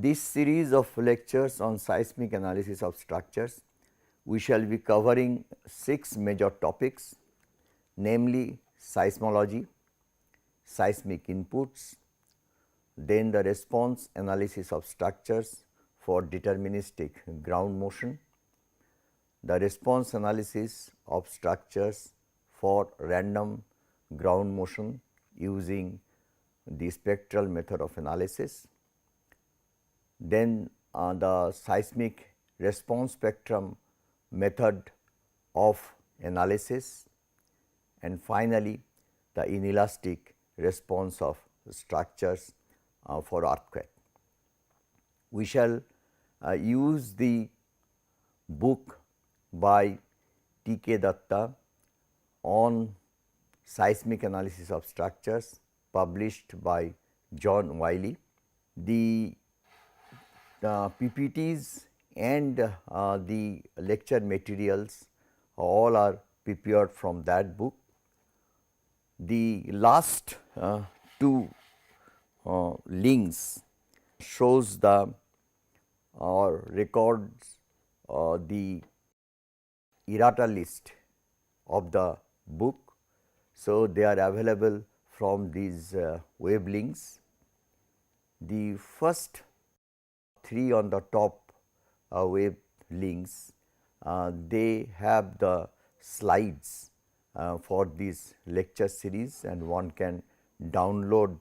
this series of lectures on seismic analysis of structures, we shall be covering 6 major topics, namely seismology, seismic inputs, then the response analysis of structures for deterministic ground motion, the response analysis of structures for random ground motion using the spectral method of analysis, then the seismic response spectrum method of analysis, and finally, the inelastic response of structures for earthquake. We shall use the book by T.K. Datta on seismic analysis of structures, published by John Wiley. The PPTs and the lecture materials all are prepared from that book. The last two links shows the or records the errata list of the book. So, they are available from these web links. The first 3 on the top web links, they have the slides for this lecture series, and one can download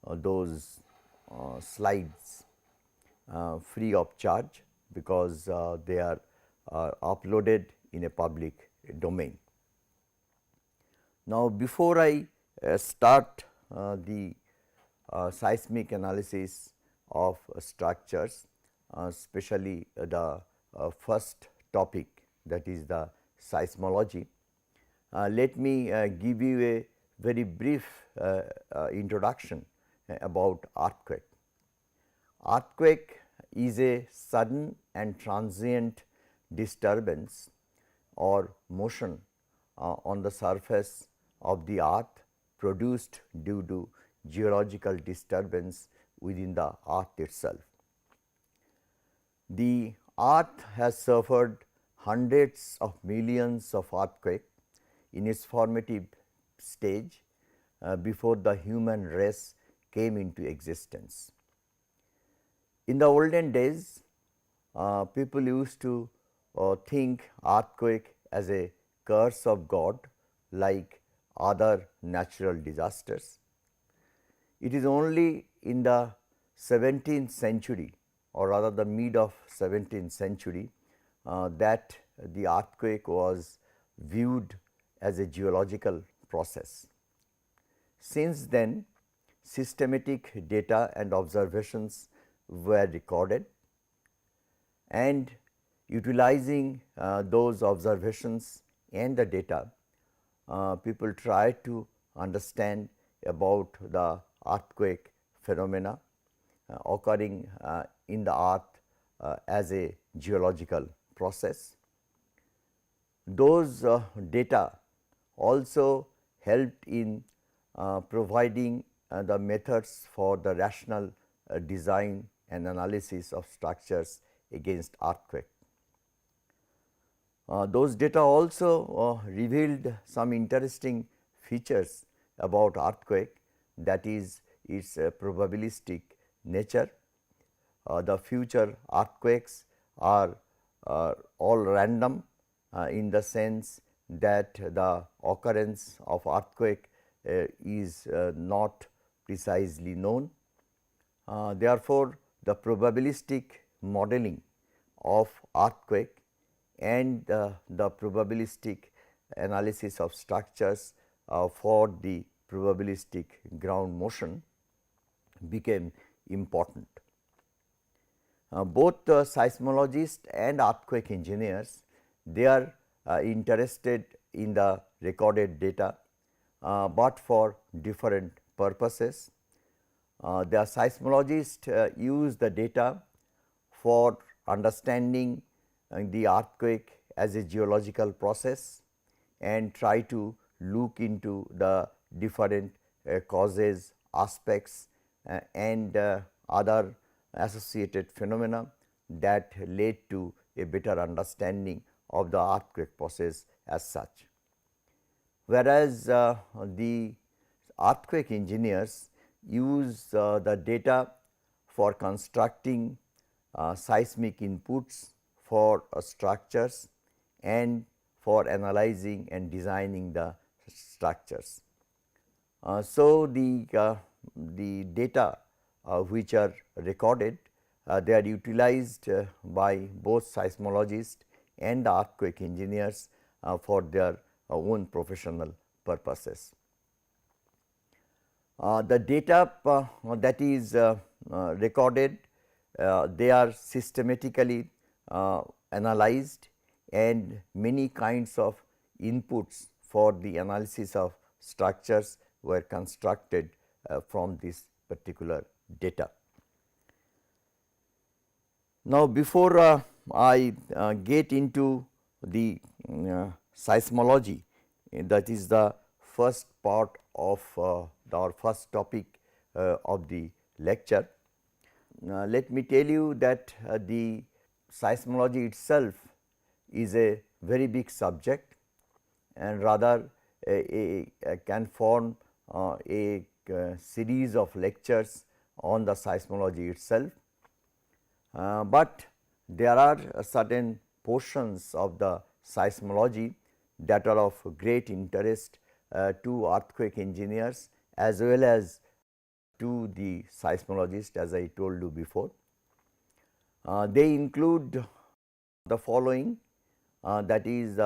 those slides free of charge, because they are uploaded in a public domain. Now, before I start the seismic analysis of structures, especially the first topic, that is the seismology, let me give you a very brief introduction about earthquake. Earthquake is a sudden and transient disturbance or motion on the surface of the earth produced due to geological disturbance within the earth itself. The earth has suffered hundreds of millions of earthquakes in its formative stage before the human race came into existence. In the olden days, people used to think earthquake as a curse of God, like other natural disasters. It is only in the 17th century, or rather the mid of 17th century, that the earthquake was viewed as a geological process. Since then, systematic data and observations were recorded, and utilizing those observations and the data, people try to understand about the earthquake phenomena occurring in the earth as a geological process. Those data also helped in providing the methods for the rational design and analysis of structures against earthquake. Those data also revealed some interesting features about earthquake, that is its probabilistic nature. The future earthquakes are all random in the sense that the occurrence of earthquake is not precisely known. Therefore, the probabilistic modeling of earthquake and the probabilistic analysis of structures for the probabilistic ground motion became important. Both seismologists and earthquake engineers, they are interested in the recorded data, but for different purposes. The seismologists use the data for understanding the earthquake as a geological process and try to look into the different causes, aspects and other associated phenomena that led to a better understanding of the earthquake process as such. Whereas, the earthquake engineers use the data for constructing seismic inputs for structures and for analyzing and designing the structures. So, the data which are recorded, they are utilized by both seismologists and the earthquake engineers for their own professional purposes. The data that is recorded, they are systematically analyzed, and many kinds of inputs for the analysis of structures were constructed from this particular data. Now, before I get into the seismology, that is the first part of our first topic of the lecture, let me tell you that the seismology itself is a very big subject, and rather can form a series of lectures on the seismology itself. But there are certain portions of the seismology that are of great interest to earthquake engineers as well as to the seismologists, as I told you before. They include the following, that is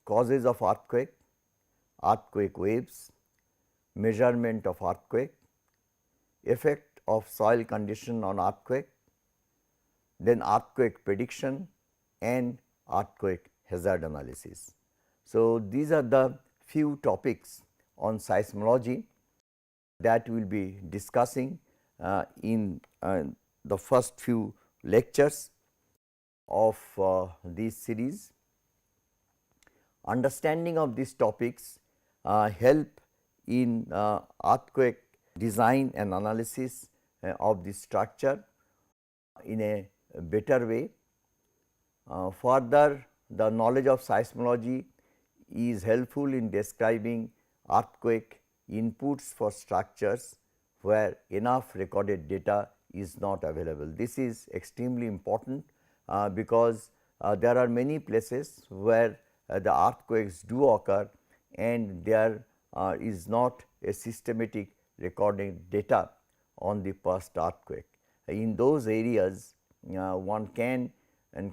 causes of earthquake, earthquake waves, measurement of earthquake, effect of soil condition on earthquake, then earthquake prediction and earthquake hazard analysis. So, these are the few topics on seismology that we will be discussing in the first few lectures of this series. Understanding of these topics help in earthquake design and analysis of the structure in a better way. Further, the knowledge of seismology is helpful in describing earthquake inputs for structures where enough recorded data is not available. This is extremely important because there are many places where the earthquakes do occur and there is not a systematic recording data on the past earthquake. In those areas, one can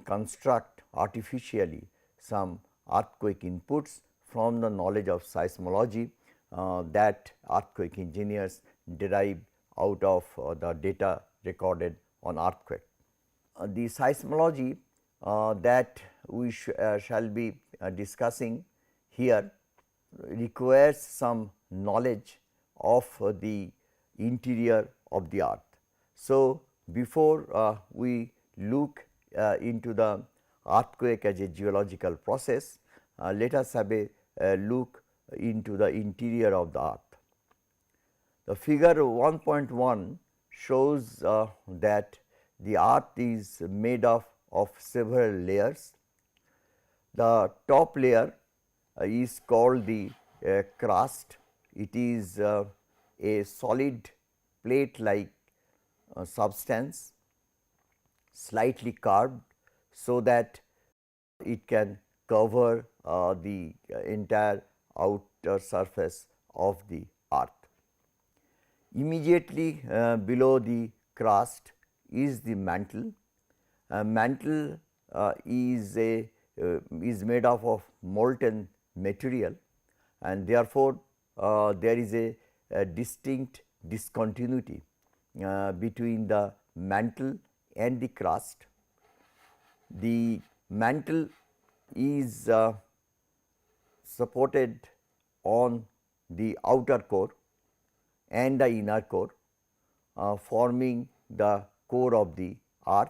construct artificially some earthquake inputs from the knowledge of seismology that earthquake engineers derive out of the data recorded on earthquake. The seismology that we shall be discussing here requires some knowledge of the interior of the earth. So, before we look into the earthquake as a geological process, let us have a look into the interior of the earth. The figure 1.1 shows that the earth is made of several layers. The top layer is called the crust. It is a solid plate like substance, slightly curved, so that it can cover the entire outer surface of the earth. Immediately below the crust is the mantle. Mantle is made up of molten material, and therefore, there is a distinct discontinuity between the mantle and the crust. The mantle is supported on the outer core and the inner core, forming the core of the earth.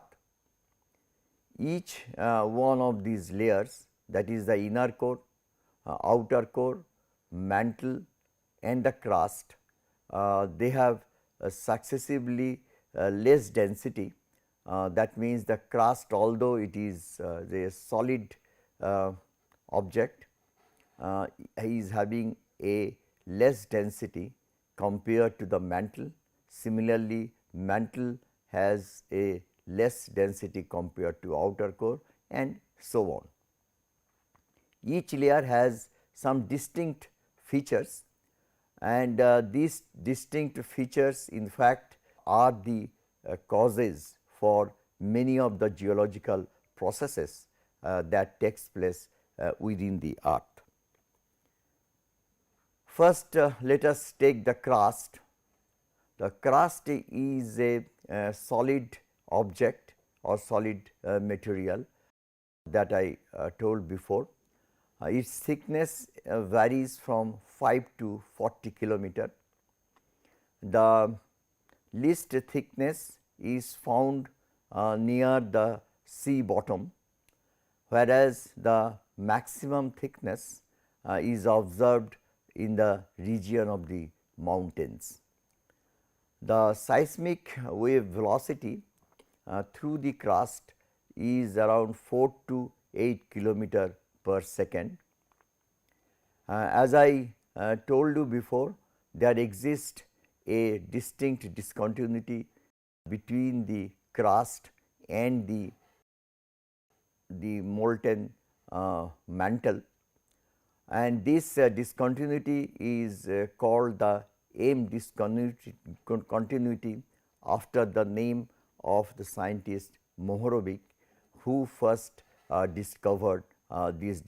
Each one of these layers, that is the inner core, outer core, mantle and the crust, they have successively less density That means the crust, although it is a solid object, is having a less density compared to the mantle. Similarly, mantle has a less density compared to outer core, and so on. Each layer has some distinct features, and these distinct features in fact are the causes for many of the geological processes that takes place within the earth. First, let us take the crust. The crust is a solid object or solid material that I told before. Its thickness varies from 5 to 40 kilometer. The least thickness is found near the sea bottom, whereas the maximum thickness is observed in the region of the mountains. The seismic wave velocity through the crust is around 4 to 8 kilometer per second. As I told you before, there exists a distinct discontinuity between the crust and the molten mantle, and this discontinuity is called the M discontinuity after the name of the scientist Mohorovic, who first discovered this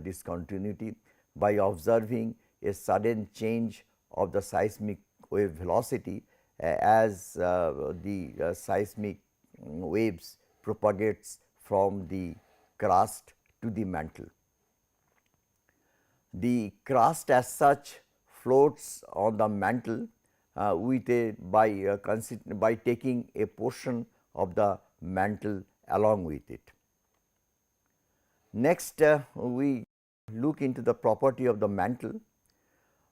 discontinuity by observing a sudden change of the seismic wave velocity as the seismic waves propagates from the crust to the mantle. The crust as such floats on the mantle with a by taking a portion of the mantle along with it. Next, we look into the property of the mantle.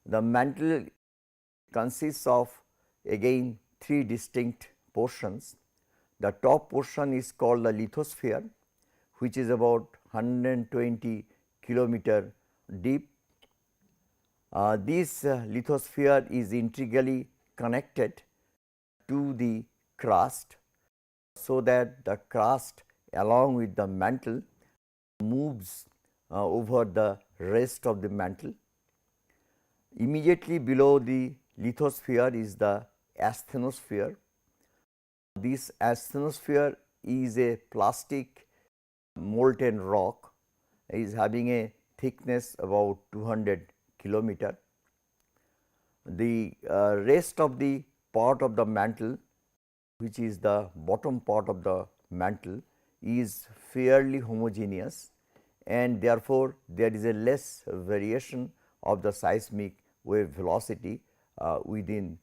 The mantle consists of again three distinct portions. The top portion is called the lithosphere, which is about 120 kilometer deep. This lithosphere is integrally connected to the crust, so that the crust along with the mantle moves over the rest of the mantle. Immediately below the lithosphere is the asthenosphere. This asthenosphere is a plastic molten rock, is having a thickness about 200 kilometer. The rest of the part of the mantle, which is the bottom part of the mantle, is fairly homogeneous, and therefore, there is a less variation of the seismic wave velocity within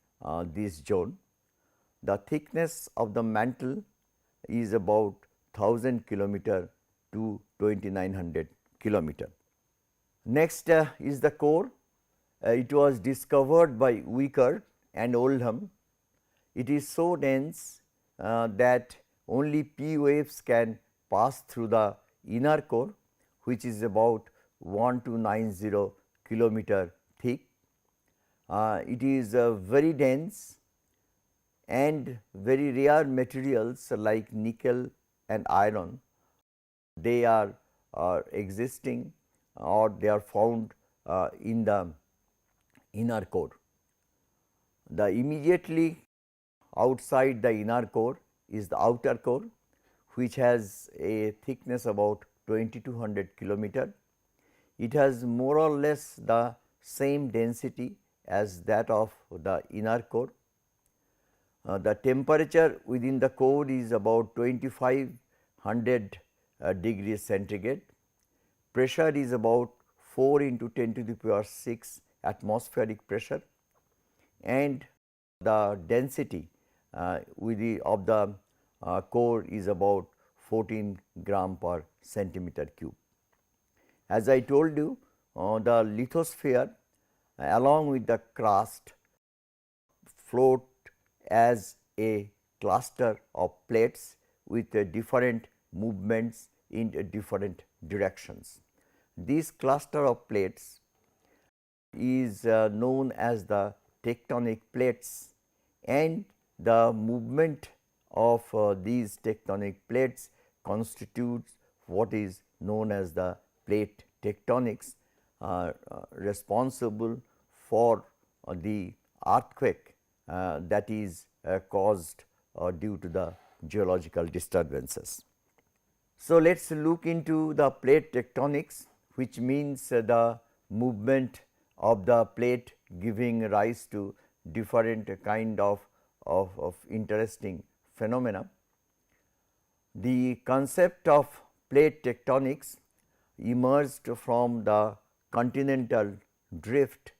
this zone. The thickness of the mantle is about 1000 kilometer to 2900 kilometer. Next is the core. It was discovered by Wicker and Oldham. It is so dense that only P waves can pass through the inner core, which is about 1290 kilometer thick. It is very dense, and very rare materials like nickel and iron, they are existing or they are found in the inner core. The immediately outside the inner core is the outer core, which has a thickness about 2200 kilometer. It has more or less the same density as that of the inner core. The temperature within the core is about 2500 degrees centigrade. Pressure is about 4 into 10 to the power 6 atmospheric pressure, and the density of the core is about 14 gram per centimeter cube. As I told you, the lithosphere along with the crust float as a cluster of plates with different movements in different directions. This cluster of plates is known as the tectonic plates, and the movement of these tectonic plates constitutes what is known as the plate tectonics, responsible for the earthquake that is caused due to the geological disturbances. So, let us look into the plate tectonics, which means the movement of the plate giving rise to different kind of interesting phenomena. The concept of plate tectonics emerged from the continental drift.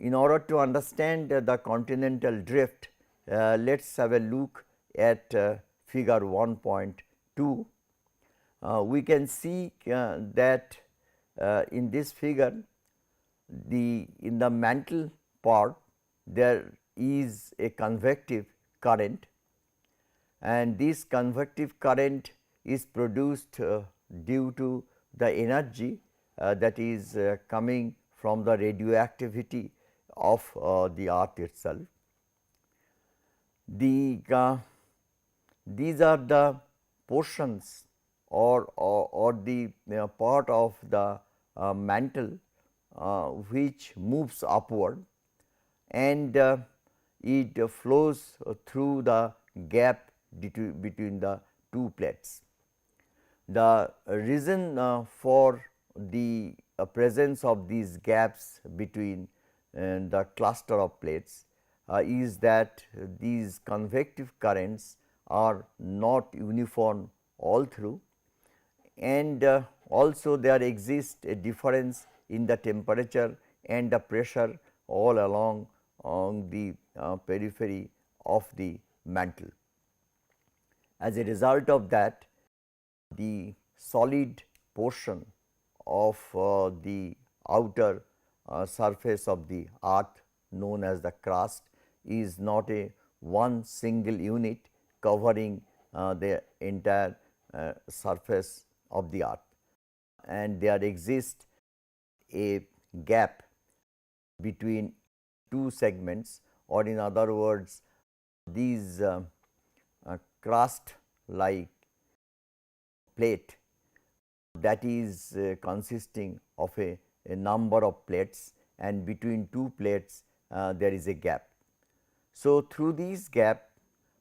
In order to understand the continental drift, let us have a look at figure 1.2. We can see that in this figure, in the mantle part there is a convective current, and this convective current is produced due to the energy that is coming from the radioactivity of the earth itself. These are the portions or the part of the mantle which moves upward, and it flows through the gap between the two plates. The reason for the presence of these gaps between the cluster of plates is that these convective currents are not uniform all through, and also there exists a difference in the temperature and the pressure all along on the periphery of the mantle. As a result of that, the solid portion of the outer surface of the earth, known as the crust, is not a one single unit covering the entire surface of the earth, and there exists a gap between two segments, or in other words, these crust like plate that is consisting of a number of plates, and between two plates there is a gap. So, through this gap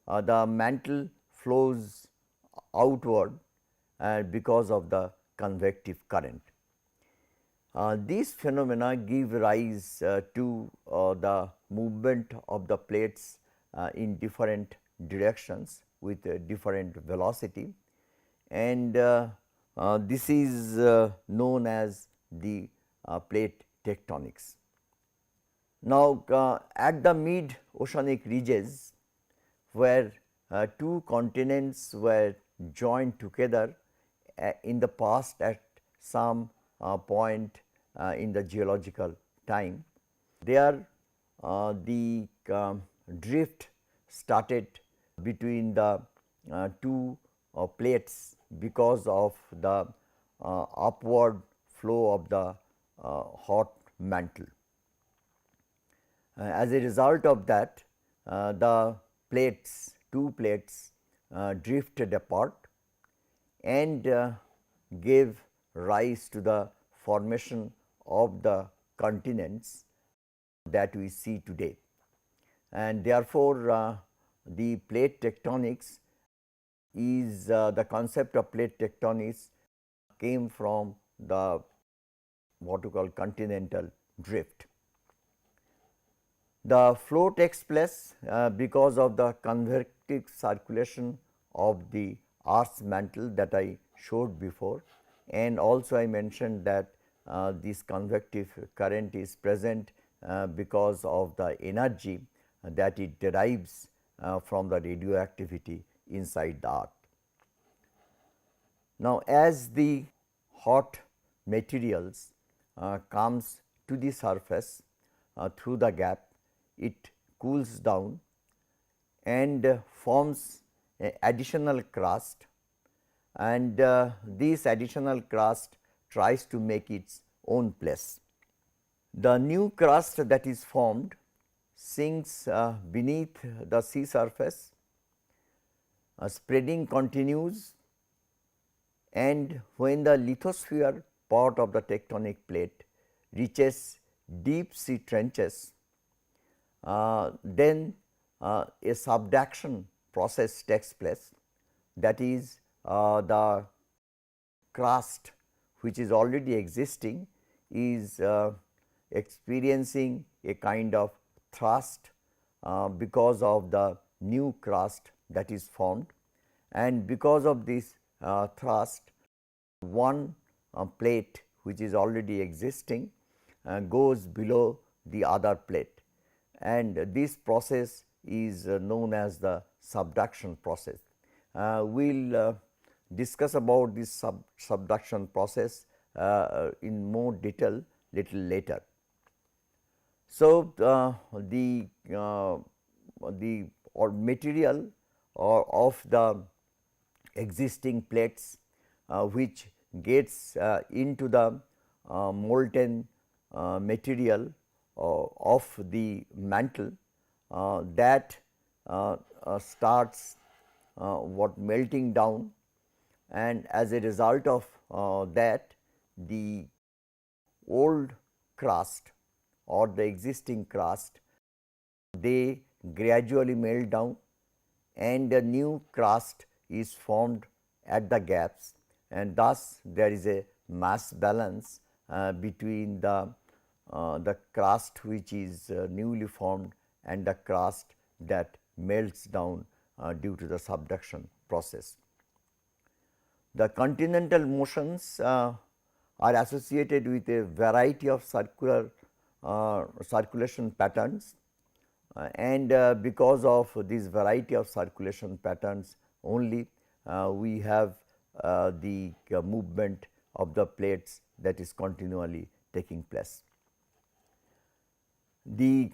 the mantle flows outward because of the convective current. These phenomena give rise to the movement of the plates in different directions with different velocity, and this is known as the plate tectonics. Now, at the mid oceanic ridges, where two continents were joined together in the past at some point in the geological time, there the drift started between the two plates because of the upward flow of the hot mantle. As a result of that, the two plates drifted apart and gave rise to the formation of the continents that we see today. And therefore, the plate tectonics is the concept of plate tectonics came from the what we call continental drift. The flow takes place because of the convective circulation of the Earth's mantle that I showed before, and also I mentioned that this convective current is present because of the energy that it derives from the radioactivity inside the earth. Now, as the hot materials comes to the surface through the gap, it cools down and forms additional crust, and this additional crust tries to make its own place. The new crust that is formed sinks beneath the sea surface, spreading continues, and when the lithosphere part of the tectonic plate reaches deep sea trenches, then a subduction process takes place, that is the crust which is already existing is experiencing a kind of thrust because of the new crust that is formed, and because of this thrust, one plate which is already existing goes below the other plate, and this process is known as the subduction process. We will discuss about this subduction process in more detail little later. So, the material of the existing plates which gets into the molten material of the mantle that starts what melting down, and as a result of that the old crust or the existing crust, they gradually melt down and a new crust is formed at the gaps, and thus there is a mass balance between the crust which is newly formed and the crust that melts down due to the subduction process. The continental motions are associated with a variety of circulation patterns, and because of this variety of circulation patterns only we have the movement of the plates that is continually taking place. The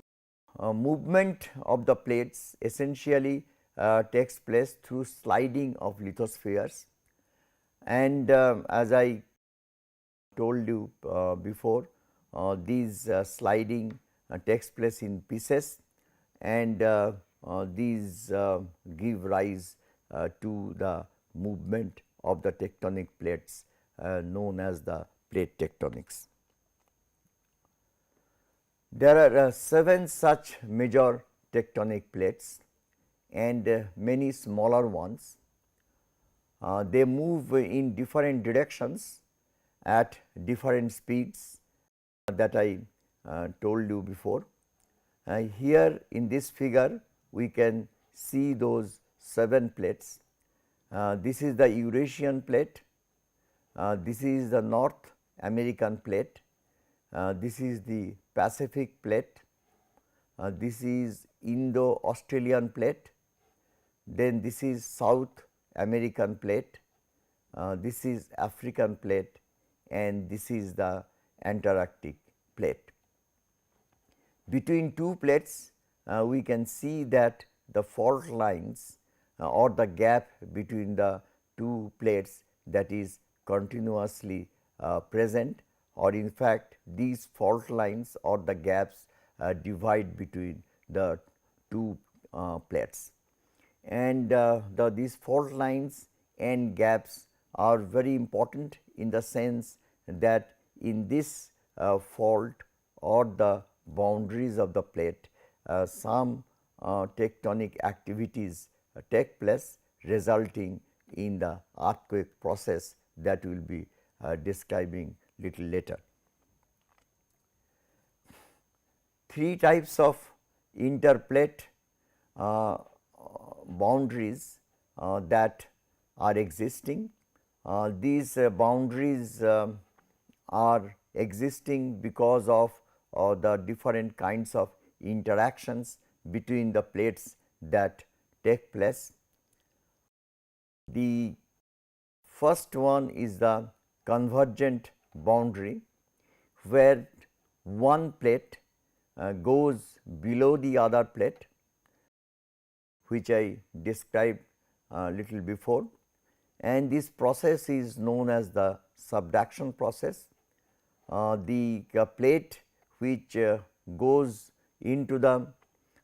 movement of the plates essentially takes place through sliding of lithospheres, and as I told you before, these sliding takes place in pieces, and these give rise to the movement of the tectonic plates known as the plate tectonics. There are 7 such major tectonic plates and many smaller ones. They move in different directions at different speeds that I told you before. Here in this figure we can see those 7 plates. This is the Eurasian plate, this is the North American plate, this is the Pacific plate, this is Indo-Australian plate, then this is South American plate, this is African plate, and this is the Antarctic plate. Between two plates we can see that the fault lines or the gap between the two plates that is continuously present, or in fact these fault lines or the gaps divide between the two plates, and these fault lines and gaps are very important in the sense that in this fault or the boundaries of the plate some tectonic activities take place, resulting in the earthquake process that we will be describing little later. 3 types of interplate boundaries that are existing. These boundaries are existing because of the different kinds of interactions between the plates that take place. The first one is the convergent boundary, where one plate goes below the other plate, which I described little before, and this process is known as the subduction process. The plate which goes into the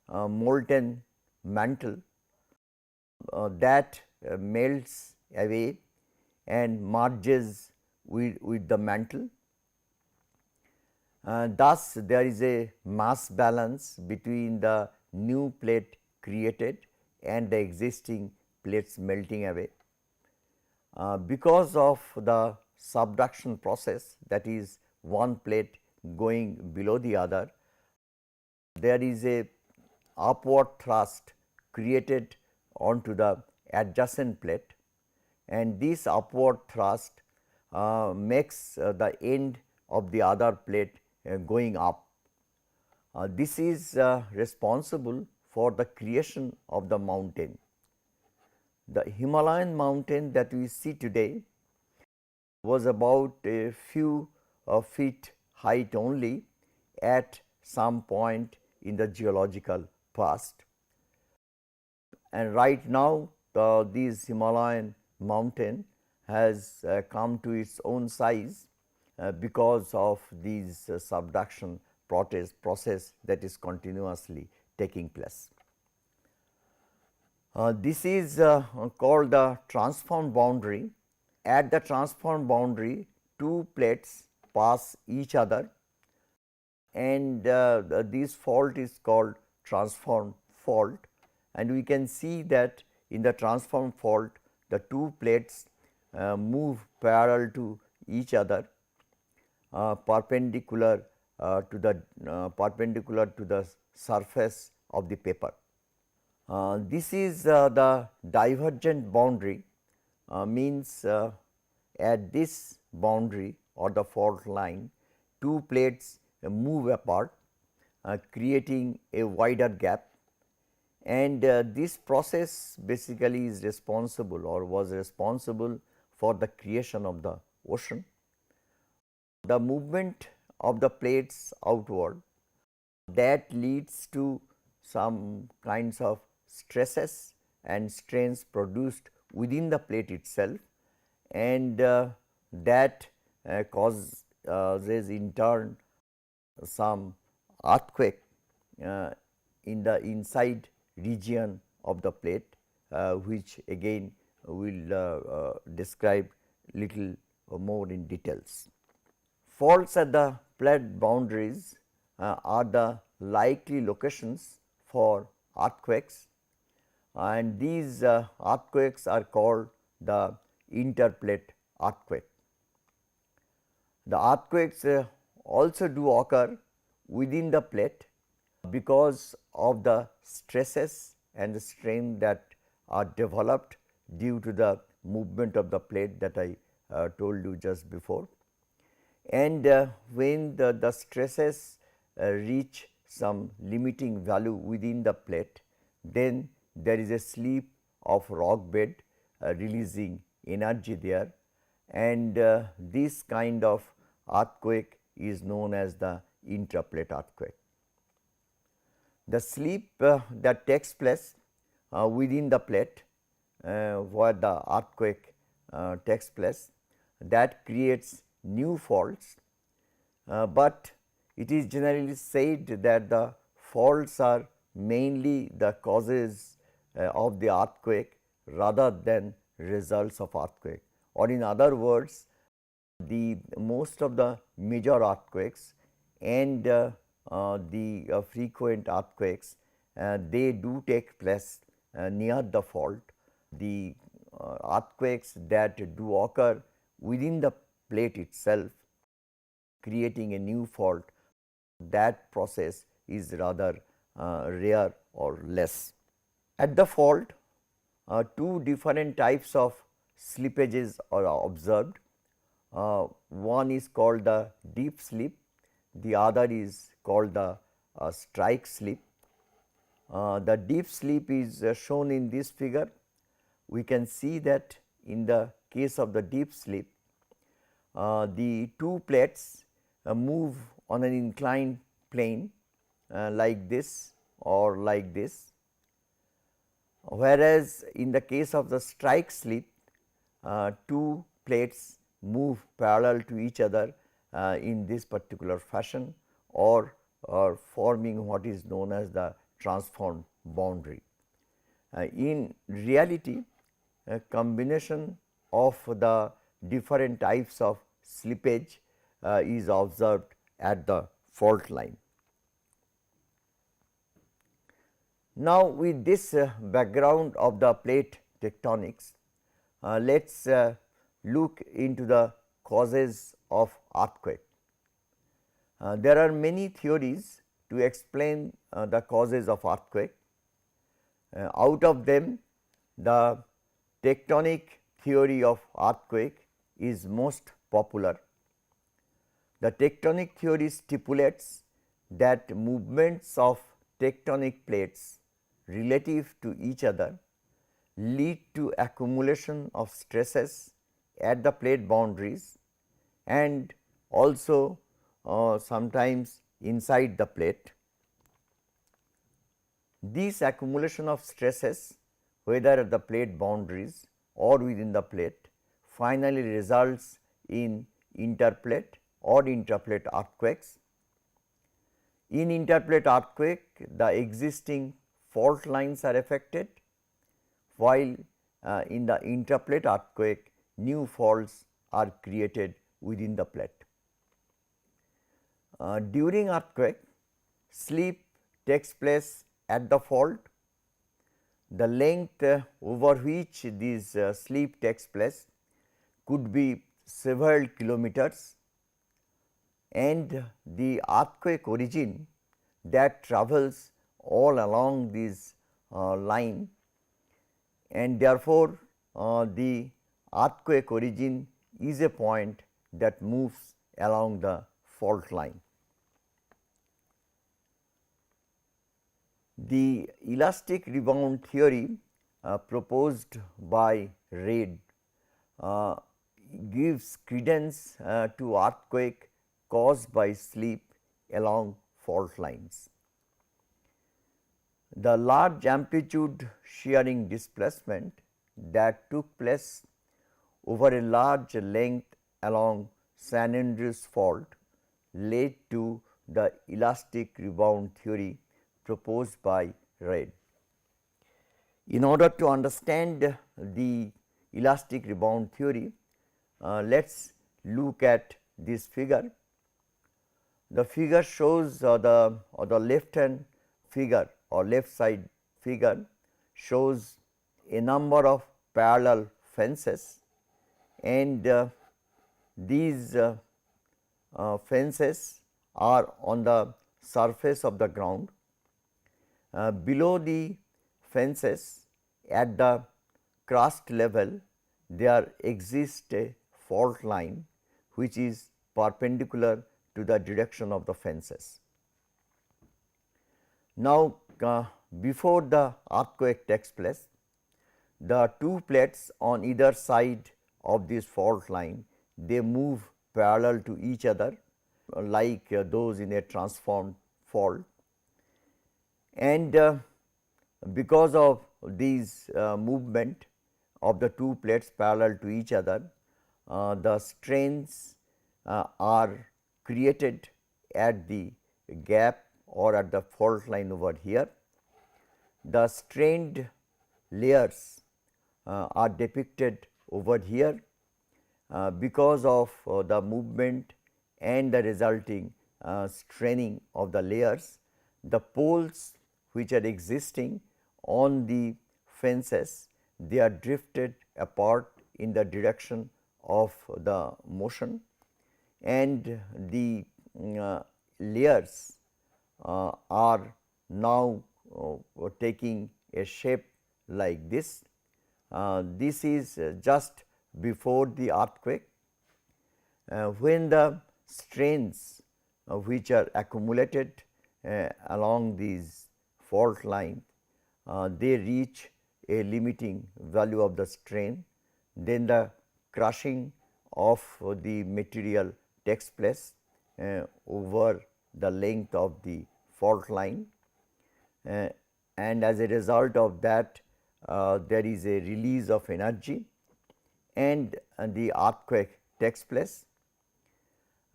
molten mantle that melts away and merges with the mantle. Thus, there is a mass balance between the new plate created and the existing plates melting away. Because of the subduction process, that is one plate going below the other, there is a upward thrust created onto the adjacent plate, and this upward thrust makes the end of the other plate going up. This is responsible for the creation of the mountain. The Himalayan mountain that we see today was about a few feet height only at some point in the geological past, and right now this Himalayan mountain has come to its own size because of this subduction process that is continuously taking place. This is called the transform boundary. At the transform boundary, two plates pass each other, and this fault is called transform fault, and we can see that in the transform fault the two plates move parallel to each other, perpendicular to the surface of the paper. This is the divergent boundary, means at this boundary or the fault line, two plates move apart, creating a wider gap, and this process basically is responsible or was responsible for the creation of the ocean. The movement of the plates outward, that leads to some kinds of stresses and strains produced within the plate itself, and that causes in turn some earthquake in the inside region of the plate, which again will describe little more in details. Faults at the plate boundaries are the likely locations for earthquakes, and these earthquakes are called the interplate earthquake. The earthquakes also do occur within the plate because of the stresses and the strain that are developed due to the movement of the plate that I told you just before. And when the stresses reach some limiting value within the plate, then there is a slip of rock bed releasing energy there, and this kind of earthquake is known as the intraplate earthquake. The slip that takes place within the plate where the earthquake takes place, that creates new faults, but it is generally said that the faults are mainly the causes of the earthquake rather than results of earthquake, or in other words, the most of the major earthquakes and the frequent earthquakes, they do take place near the fault. The earthquakes that do occur within the plate itself, creating a new fault, that process is rather rare or less. At the fault, two different types of slippages are observed. One is called the deep slip, the other is called the strike slip. The deep slip is shown in this figure. We can see that in the case of the deep slip, the two plates move on an inclined plane like this or like this. whereas in the case of the strike slip, two plates move parallel to each other in this particular fashion, or forming what is known as the transformed boundary. In reality, a combination of the different types of slippage is observed at the fault line. Now, with this background of the plate tectonics, let us look into the causes of earthquake. There are many theories to explain the causes of earthquake. Out of them, the tectonic theory of earthquake is most popular. The tectonic theory stipulates that movements of tectonic plates relative to each other lead to accumulation of stresses at the plate boundaries and also sometimes inside the plate. This accumulation of stresses, whether at the plate boundaries or within the plate, finally results in interplate or intraplate earthquakes. In interplate earthquake, the existing fault lines are affected, while in the intraplate earthquake, new faults are created within the plate. During earthquake, slip takes place at the fault. The length over which this slip takes place could be several kilometers, and the earthquake origin that travels all along this line, and therefore, the earthquake origin is a point that moves along the fault line. The elastic rebound theory proposed by Reid gives credence to earthquake caused by slip along fault lines. The large amplitude shearing displacement that took place over a large length along San Andreas fault led to the elastic rebound theory proposed by Reid. In order to understand the elastic rebound theory, let us look at this figure. The figure shows the left hand figure or left side figure shows a number of parallel fences, and these fences are on the surface of the ground. Below the fences at the crust level, there exists a fault line which is perpendicular to the direction of the fences. Now, before the earthquake takes place, the two plates on either side of this fault line, they move parallel to each other like those in a transformed fault, and because of these movement of the two plates parallel to each other, the strains are created at the gap or at the fault line over here. The strained layers are depicted over here because of the movement and the resulting straining of the layers. The poles which are existing on the fences, they are drifted apart in the direction of the motion, and the layers are now taking a shape like this. This is just before the earthquake, when the strains which are accumulated along these fault line, they reach a limiting value of the strain, then the crushing of the material takes place over the length of the fault line, and as a result of that, there is a release of energy and the earthquake takes place.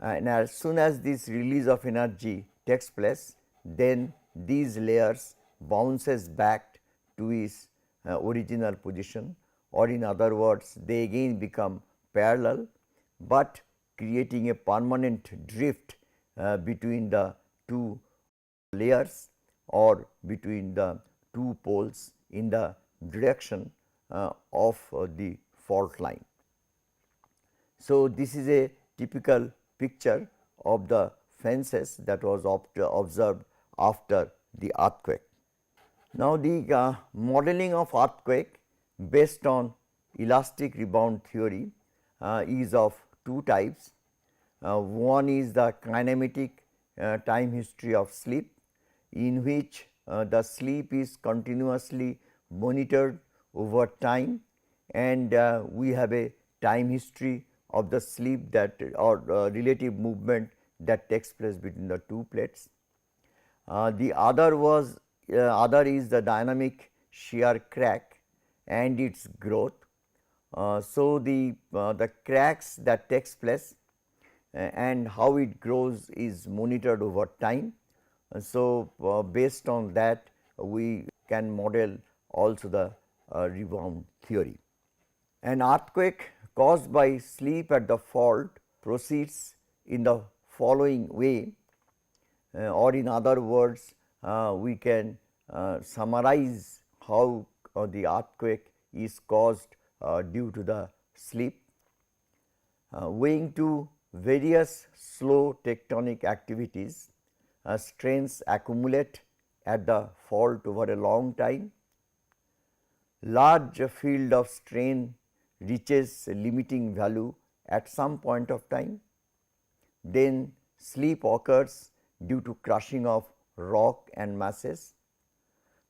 And as soon as this release of energy takes place, then these layers bounces back to its original position, or in other words they again become parallel, but creating a permanent drift between the two layers or between the two poles in the direction of the fault line. So, this is a typical picture of the fences that was observed after the earthquake. Now, the modeling of earthquake based on elastic rebound theory is of two types. One is the kinematic time history of slip, in which the slip is continuously monitored over time, and we have a time history of the slip that or relative movement that takes place between the two plates. The other is the dynamic shear crack and its growth. So, the cracks that takes place and how it grows is monitored over time. So, based on that we can model also the rebound theory. An earthquake caused by slip at the fault proceeds in the following way, or in other words we can summarize how the earthquake is caused due to the slip. Owing to various slow tectonic activities, strains accumulate at the fault over a long time. Large field of strain reaches a limiting value at some point of time, then slip occurs due to crushing of rock and masses.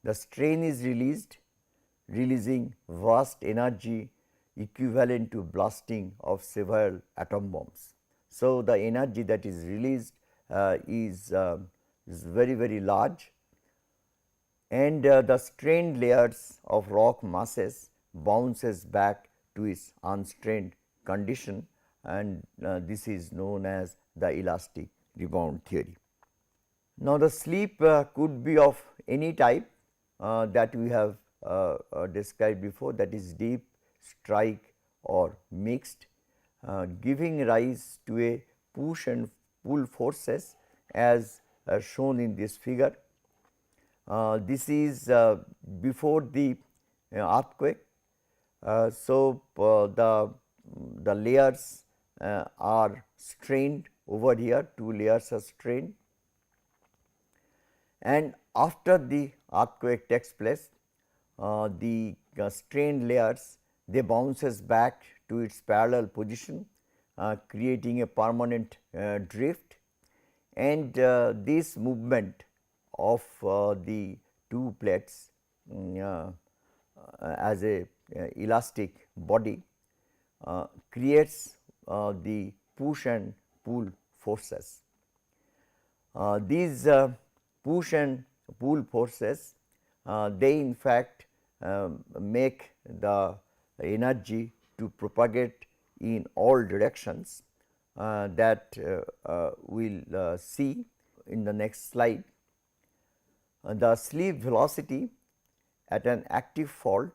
The strain is released, releasing vast energy equivalent to blasting of several atom bombs. So, the energy that is released is very large, and the strained layers of rock masses bounces back to its unstrained condition, and this is known as the elastic rebound theory. Now, the slip could be of any type that we have described before, that is deep, strike or mixed, giving rise to a push and pull forces as shown in this figure. This is before the earthquake. So, the layers are strained over here, two layers are strained, and after the earthquake takes place, the strained layers they bounces back to its parallel position, creating a permanent drift, and this movement of the two plates as a elastic body creates the push and pull forces. These push and pull forces they in fact make the energy to propagate in all directions that we will see in the next slide. The slip velocity at an active fault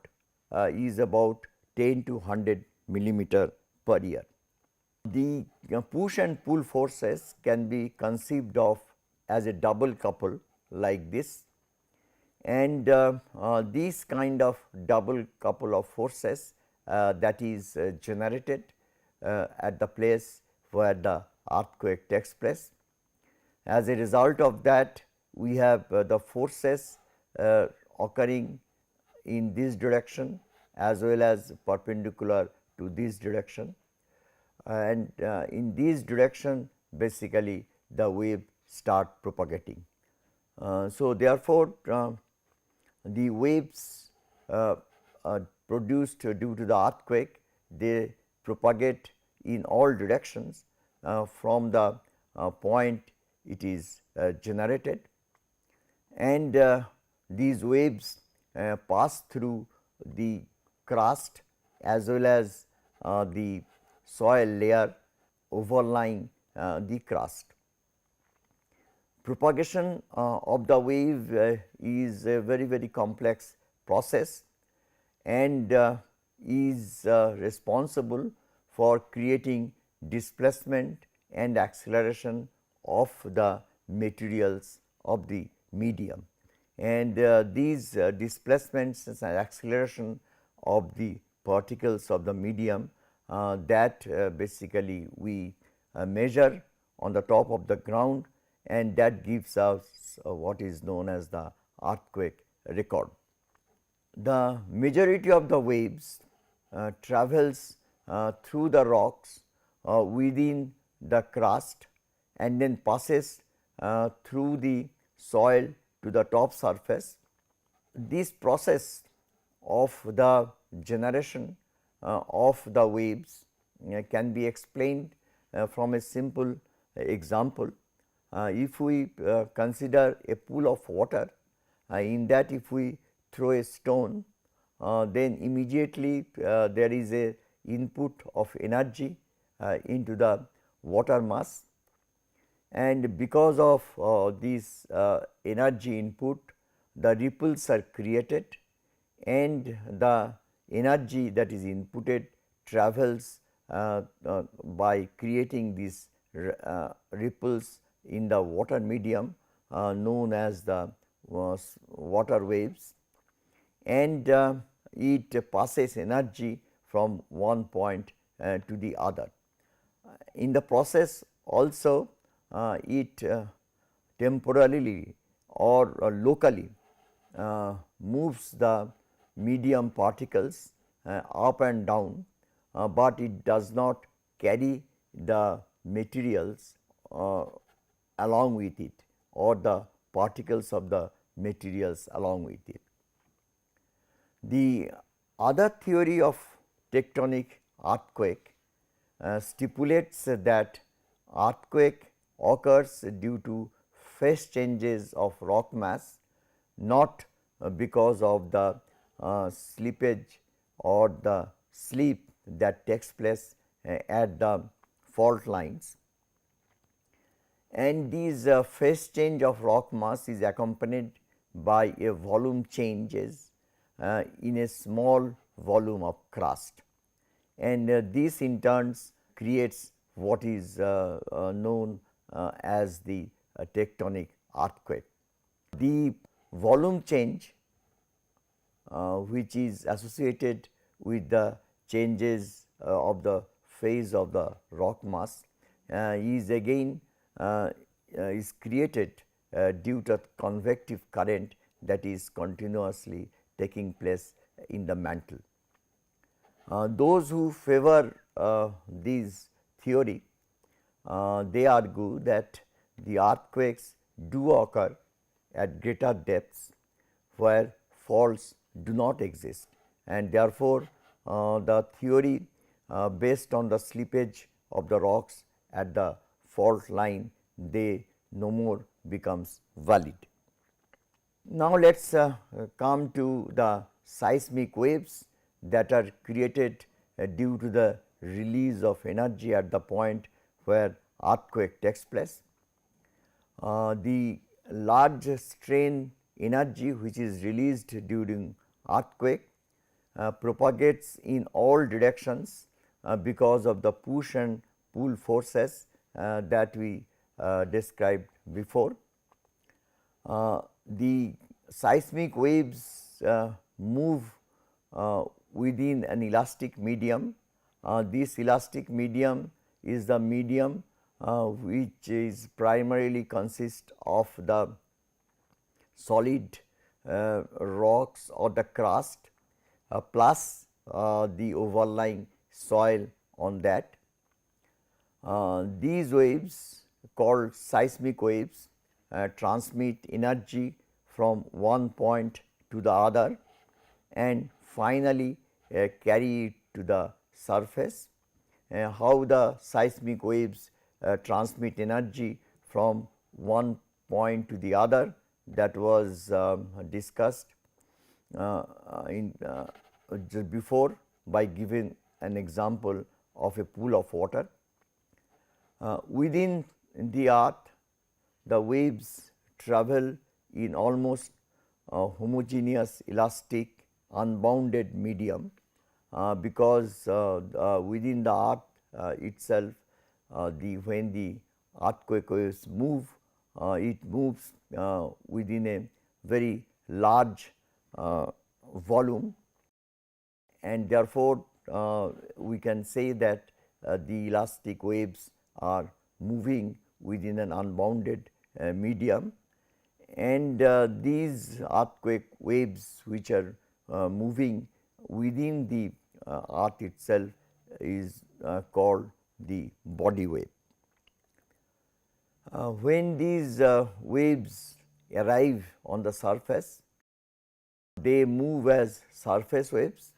is about 10 to 100 millimeter per year. The push and pull forces can be conceived of as a double couple like this, and these kind of double couple of forces that is generated at the place where the earthquake takes place. As a result of that, we have the forces occurring in this direction as well as perpendicular to this direction, and in this direction basically the wave start propagating. So, therefore, the waves produced due to the earthquake they propagate in all directions from the point it is generated, and these waves pass through the crust as well as the soil layer overlying the crust. Propagation of the wave is a very complex process and is responsible for creating displacement and acceleration of the materials of the medium. And these displacements and acceleration of the particles of the medium that basically we measure on the top of the ground, and that gives us what is known as the earthquake record. The majority of the waves travels through the rocks within the crust and then passes through the soil to the top surface. This process of the generation of the waves can be explained from a simple example. If we consider a pool of water, in that if we throw a stone, then immediately there is a input of energy into the water mass, and because of this energy input, the ripples are created and the energy that is inputted travels by creating these ripples in the water medium known as the water waves, and it passes energy from one point to the other. In the process also it temporarily or locally moves the medium particles up and down, but it does not carry the materials along with it or the particles of the materials along with it. The other theory of tectonic earthquake stipulates that earthquake occurs due to phase changes of rock mass, not because of the slippage or the slip that takes place at the fault lines. And this phase change of rock mass is accompanied by a volume changes in a small volume of crust, and this in turn creates what is known as the tectonic earthquake. The volume change which is associated with the changes of the phase of the rock mass is again is created due to convective current that is continuously taking place in the mantle. Those who favor this theory, they argue that the earthquakes do occur at greater depths where faults do not exist, and therefore, the theory based on the slippage of the rocks at the fault line, they no more becomes valid. Now, let us come to the seismic waves that are created due to the release of energy at the point where earthquake takes place. The large strain energy which is released during earthquake propagates in all directions because of the push and pull forces that we described before. The seismic waves move within an elastic medium. This elastic medium is the medium which is primarily consist of the solid rocks or the crust plus the overlying soil on that. These waves called seismic waves transmit energy from one point to the other and finally carry it to the surface. How the seismic waves transmit energy from one point to the other, that was discussed in just before by giving an example of a pool of water. Within the earth, the waves travel in almost homogeneous, elastic, unbounded medium, because within the earth itself, when the earthquake waves move, it moves within a very large volume, and therefore, we can say that the elastic waves are moving within an unbounded medium, and these earthquake waves which are moving within the earth itself is called the body wave. When these waves arrive on the surface, they move as surface waves.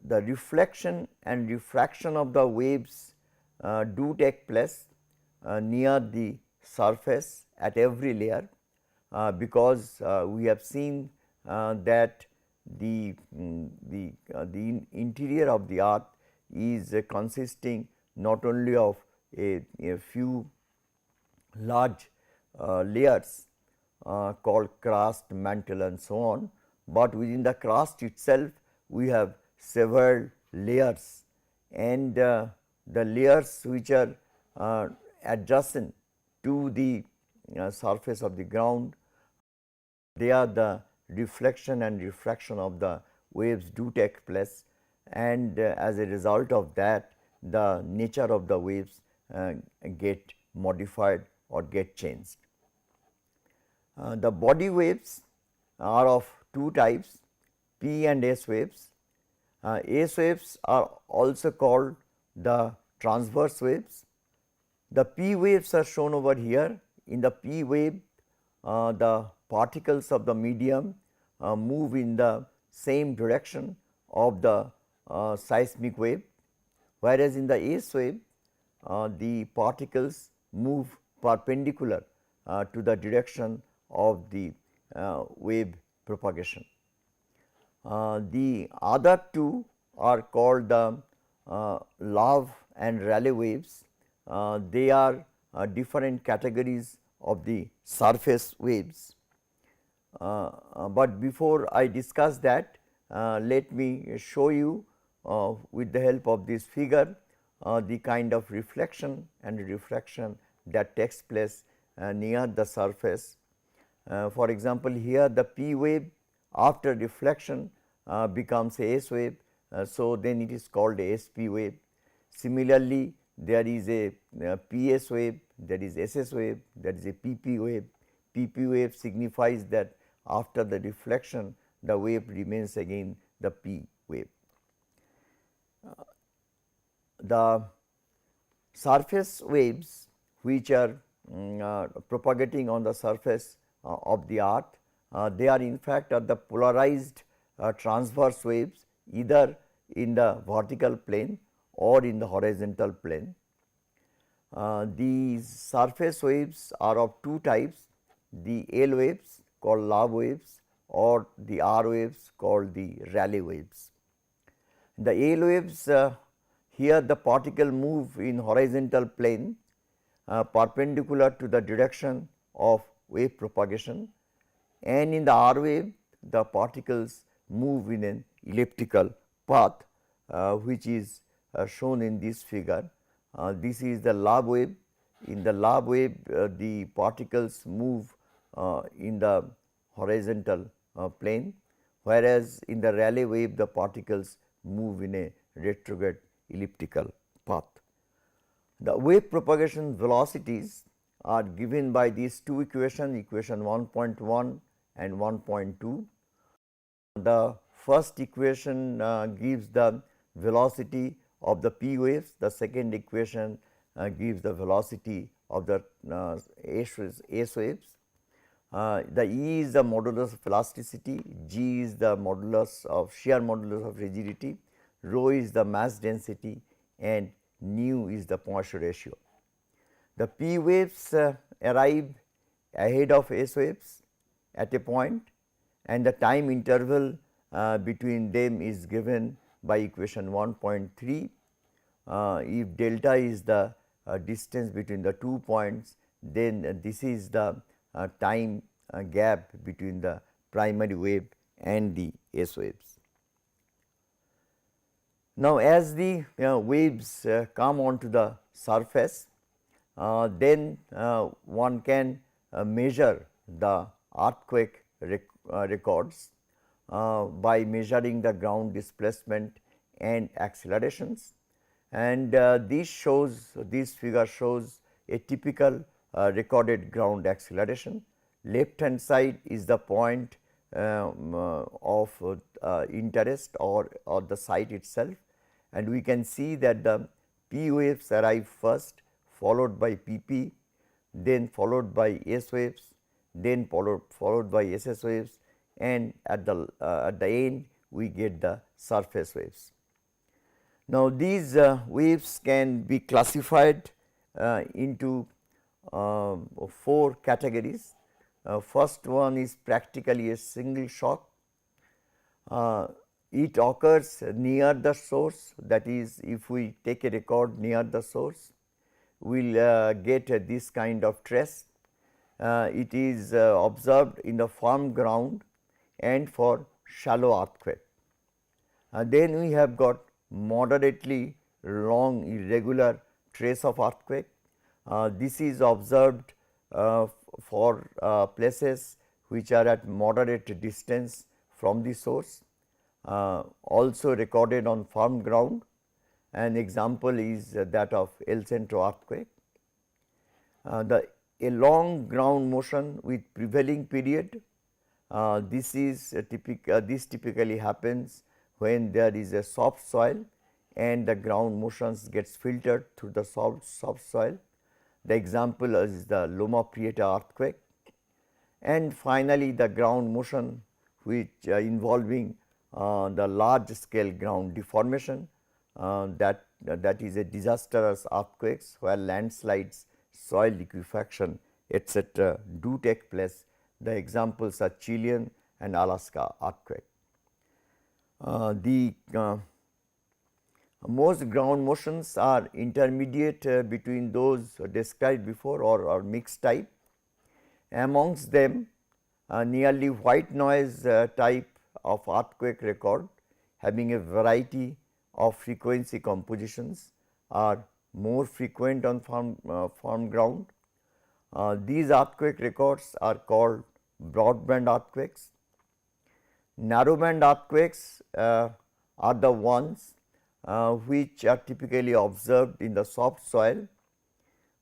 The reflection and refraction of the waves do take place near the surface at every layer, because we have seen that the interior of the earth is consisting not only of a few large layers called crust, mantle and so on, but within the crust itself we have several layers, and the layers which are adjacent to the surface of the ground, they are the reflection and refraction of the waves do take place, and as a result of that the nature of the waves get modified or get changed. The body waves are of two types, P and S waves. S waves are also called the transverse waves. The P waves are shown over here. In the P wave, the particles of the medium move in the same direction of the seismic wave, whereas in the S wave, the particles move perpendicular to the direction of the wave propagation. The other two are called the Love and Rayleigh waves. They are different categories of the surface waves. But before I discuss that, let me show you with the help of this figure the kind of reflection and refraction that takes place near the surface. For example, here the P wave after reflection becomes a S wave, so then it is called a SP wave. Similarly, there is a PS wave, there is SS wave, there is a PP wave. PP wave signifies that after the reflection the wave remains again the P wave. The surface waves which are propagating on the surface of the earth, they are in fact are the polarized transverse waves, either in the vertical plane or in the horizontal plane. These surface waves are of two types, the L waves called Love waves or the R waves called the Rayleigh waves. The L waves, here the particle move in horizontal plane perpendicular to the direction of wave propagation, and in the R wave the particles move in an elliptical path, which is shown in this figure. This is the Love wave. In the Love wave the particles move in the horizontal plane, whereas in the Rayleigh wave the particles move in a retrograde elliptical path. The wave propagation velocities are given by these two equations, equation 1.1 and 1.2. The first equation gives the velocity of the P waves, the second equation gives the velocity of the S waves. The E is the modulus of elasticity, G is the modulus of shear modulus of rigidity, rho is the mass density, and nu is the Poisson ratio. The P waves arrive ahead of S waves at a point, and the time interval between them is given by equation 1.3. If delta is the distance between the 2 points, then this is the time gap between the primary wave and the S waves. Now, as the waves come onto the surface, then one can measure the earthquake records by measuring the ground displacement and accelerations, and this figure shows a typical recorded ground acceleration. Left hand side is the point of interest or the site itself, and we can see that the P waves arrive first, followed by PP, then followed by S waves, then followed by SS waves, and at the end we get the surface waves. Now, these waves can be classified into 4 categories. First one is practically a single shock. It occurs near the source, that is, if we take a record near the source, we will get this kind of trace. It is observed in the firm ground and for shallow earthquake. Then we have got moderately long irregular trace of earthquake. This is observed for places which are at moderate distance from the source, also recorded on firm ground. An example is that of El Centro earthquake. A long ground motion with prevailing period, this typically happens when there is a soft soil and the ground motions gets filtered through the soft soil. The example is the Loma Prieta earthquake. And finally, the ground motion which involving the large scale ground deformation, that is a disastrous earthquakes where landslides, soil liquefaction, etc. do take place. The examples are Chilean and Alaska earthquake. The most ground motions are intermediate between those described before or mixed type. Amongst them, nearly white noise type of earthquake record having a variety of frequency compositions are more frequent on firm ground. These earthquake records are called broadband earthquakes. Narrowband earthquakes are the ones which are typically observed in the soft soil,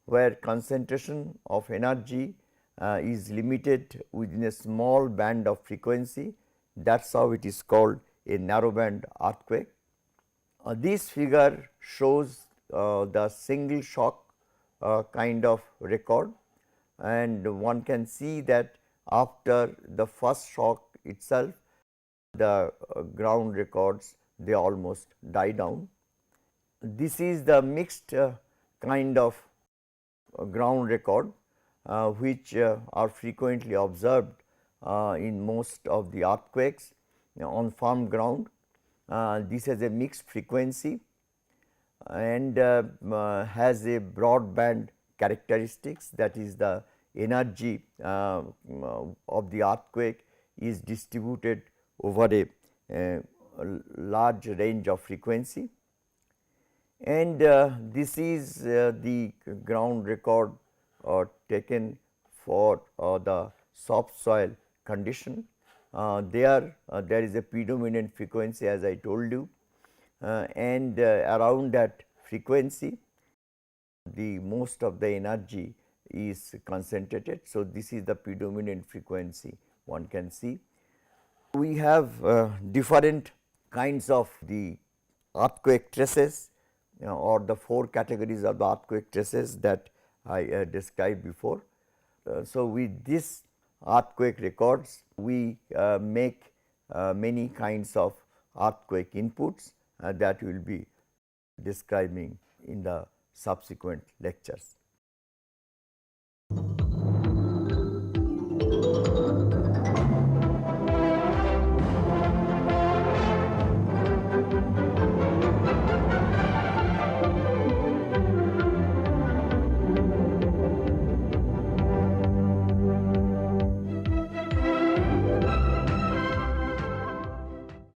where concentration of energy is limited within a small band of frequency. That is how it is called a narrowband earthquake. This figure shows the single shock kind of record, and one can see that after the first shock itself, the ground records they almost die down. This is the mixed kind of ground record which are frequently observed in most of the earthquakes on firm ground. This has a mixed frequency and has a broadband characteristics, that is, the energy of the earthquake is distributed over a large range of frequency, and this is the ground record taken for the soft soil condition. There is a predominant frequency, as I told you, and around that frequency the most of the energy is concentrated. So, this is the predominant frequency one can see. We have different kinds of the earthquake traces or the 4 categories of the earthquake traces that I described before. So, with this earthquake records, we make many kinds of earthquake inputs that we will be describing in the subsequent lectures.